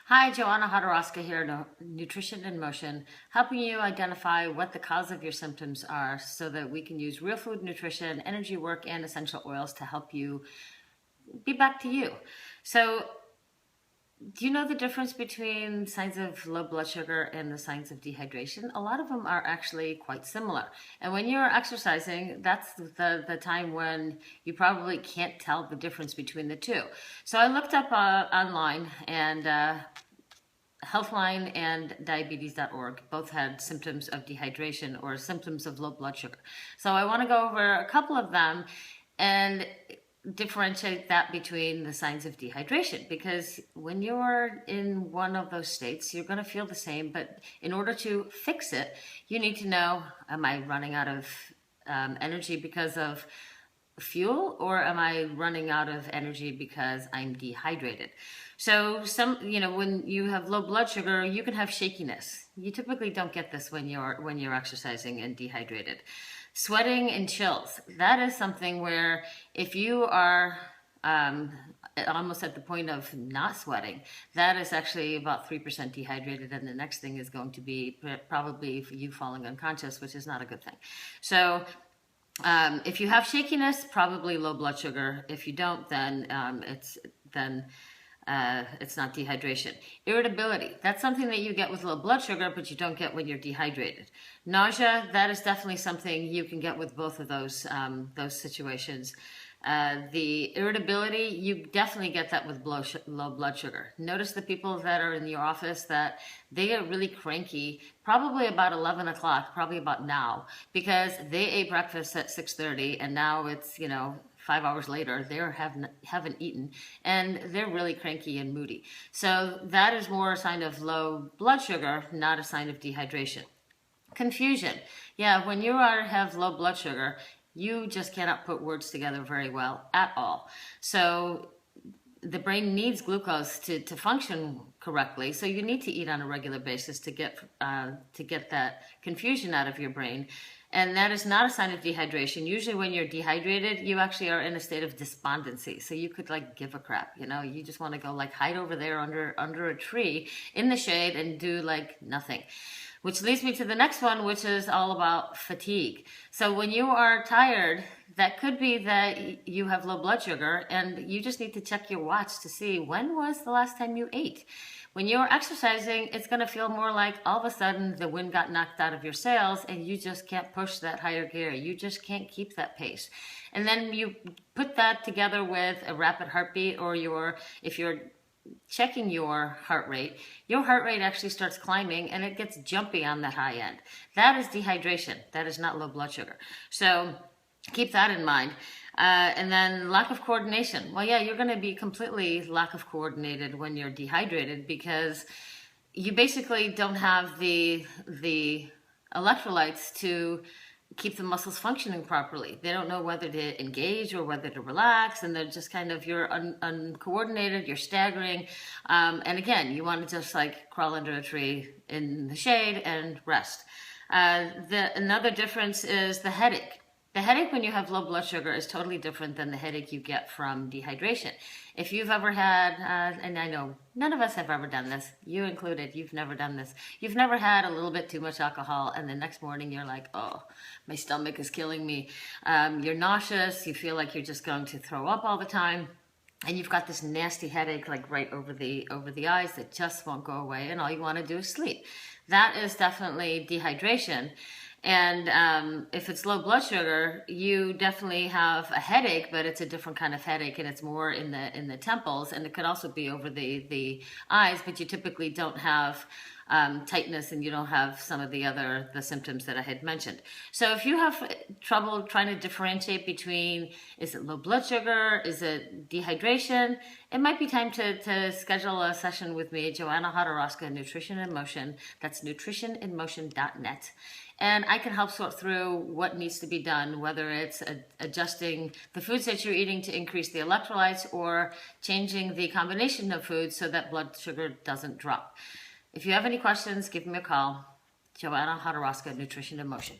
Hi, Joanna Hodorowska here, Nutrition in Motion, helping you identify what the cause of your symptoms are so that we can use real food nutrition, energy work, and essential oils to help you be back to you. So, do you know the difference between signs of low blood sugar and the signs of dehydration? A lot of them are actually quite similar. And when you're exercising, that's the time when you probably can't tell the difference between the two. So I looked up online, and Healthline and diabetes.org both had symptoms of dehydration or symptoms of low blood sugar. So I want to go over a couple of them and differentiate that between the signs of dehydration, because when you're in one of those states, you're going to feel the same. But in order to fix it, you need to know, am I running out of energy because of fuel, or am I running out of energy because I'm dehydrated? So when you have low blood sugar, you can have shakiness. You typically don't get this when you're exercising and dehydrated. Sweating and chills. That is something where if you are almost at the point of not sweating, that is actually about 3% dehydrated, and the next thing is going to be probably you falling unconscious, which is not a good thing. So if you have shakiness, probably low blood sugar. If you don't, then it's not dehydration. Irritability, that's something that you get with low blood sugar, but you don't get when you're dehydrated. Nausea, that is definitely something you can get with both of those situations. The irritability, you definitely get that with low blood sugar. Notice the people that are in your office that they get really cranky probably about 11 o'clock, probably about now, because they ate breakfast at 6:30 and now it's 5 hours later, they haven't eaten, and they're really cranky and moody. So that is more a sign of low blood sugar, not a sign of dehydration. Confusion. Yeah, when you have low blood sugar, you just cannot put words together very well at all. So the brain needs glucose to function correctly. So you need to eat on a regular basis to get that confusion out of your brain. And that is not a sign of dehydration. Usually when you're dehydrated, you actually are in a state of despondency. So you could give a crap, you just want to go hide over there under a tree in the shade and do nothing. Which leads me to the next one, which is all about fatigue. So when you are tired, that could be that you have low blood sugar, and you just need to check your watch to see when was the last time you ate. When you're exercising, it's going to feel more like all of a sudden the wind got knocked out of your sails and you just can't push that higher gear. You just can't keep that pace. And then you put that together with a rapid heartbeat, or if you're checking your heart rate actually starts climbing and it gets jumpy on the high end. That is dehydration. That is not low blood sugar. So keep that in mind. And then lack of coordination. Well, yeah, you're going to be completely lack of coordinated when you're dehydrated, because you basically don't have the electrolytes to keep the muscles functioning properly. They don't know whether to engage or whether to relax, and they're just you're uncoordinated, you're staggering. And again, you want to just crawl under a tree in the shade and rest. Another difference is the headache. The headache when you have low blood sugar is totally different than the headache you get from dehydration. If you've ever had, and I know none of us have ever done this, you included, you've never done this. You've never had a little bit too much alcohol and the next morning you're like, oh, my stomach is killing me. You're nauseous, you feel like you're just going to throw up all the time. And you've got this nasty headache right over the eyes that just won't go away, and all you want to do is sleep. That is definitely dehydration. And if it's low blood sugar, you definitely have a headache, but it's a different kind of headache, and it's more in the temples, and it could also be over the eyes, but you typically don't have tightness, and you don't have some of the symptoms that I had mentioned. So if you have trouble trying to differentiate between, is it low blood sugar, is it dehydration, it might be time to schedule a session with me, Joanna Hodorowska, Nutrition in Motion. That's nutritioninmotion.net. And I can help sort through what needs to be done, whether it's adjusting the foods that you're eating to increase the electrolytes, or changing the combination of foods so that blood sugar doesn't drop. If you have any questions, give me a call. Joanna Hodorowska, Nutrition in Motion.